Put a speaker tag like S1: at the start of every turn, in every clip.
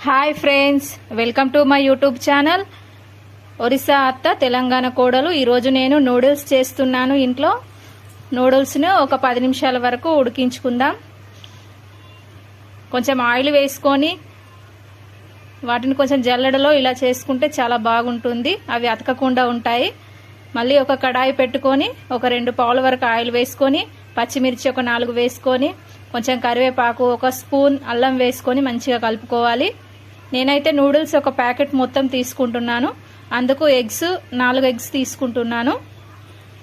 S1: Hi friends, welcome to my YouTube channel Orissa అత్త తెలంగాణ కోడలు. ఈరోజు నేను నూడిల్స్ చేస్తున్నాను. ఇంట్లో నూడిల్స్ను ఒక 10 నిమిషాల వరకు ఉడికించుకుందాం. కొంచెం ఆయిల్ వేసుకొని వాటిని కొంచెం జల్లెడలో ఇలా చేసుకుంటే చాలా బాగుంటుంది. అవి అతకకుండా ఉంటాయి. మళ్ళీ ఒక కడాయి పెట్టుకొని ఒక 2 పావుల వరకు ఆయిల్ వేసుకొని పచ్చిమిర్చి ఒక 4 వేసుకొని కొంచెం కరివేపాకు ఒక స్పూన్ అల్లం వేసుకొని మంచిగా కలుపుకోవాలి. నేనైతే నూడిల్స్ ఒక ప్యాకెట్ మొత్తం తీసుకుంటున్నాను. అందుకు ఎగ్స్ 4 ఎగ్స్ తీసుకుంటున్నాను.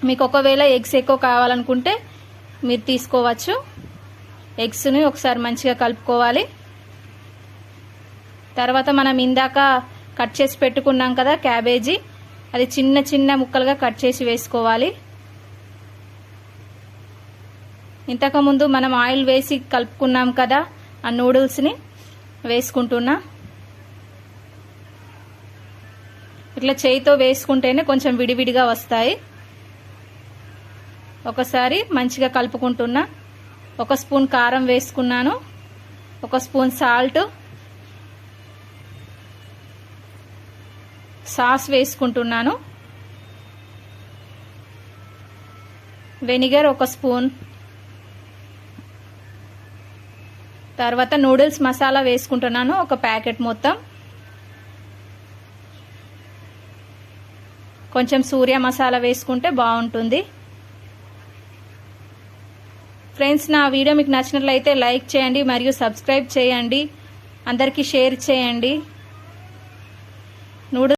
S1: మీకు ఒకవేళ ఎగ్స్ ఎక్కువ కావాలనుకుంటే మీరు తీసుకోవచ్చు. ఎగ్స్ని ఒకసారి మంచిగా కలుపుకోవాలి. తర్వాత మనం ఇందాక కట్ చేసి పెట్టుకున్నాం కదా క్యాబేజీ, అది చిన్న చిన్న ముక్కలుగా కట్ చేసి వేసుకోవాలి. ఇంతకుముందు మనం ఆయిల్ వేసి కలుపుకున్నాం కదా, ఆ నూడిల్స్ని వేసుకుంటున్నా. ఇట్లా చేయితో వేసుకుంటేనే కొంచెం విడివిడిగా వస్తాయి. ఒకసారి మంచిగా కలుపుకుంటున్నా. ఒక స్పూన్ కారం వేసుకున్నాను, ఒక స్పూన్ సాస్ వేసుకుంటున్నాను, వెనిగర్ ఒక స్పూన్, తర్వాత నూడిల్స్ మసాలా వేసుకుంటున్నాను ఒక ప్యాకెట్ మొత్తం, కొంచెం సూర్య మసాలా వేసుకుంటే బాగుంటుంది. ఫ్రెండ్స్, నా వీడియో మీకు నచ్చినట్లయితే లైక్ చేయండి మరియు సబ్స్క్రైబ్ చేయండి. అందరికీ షేర్ చేయండి.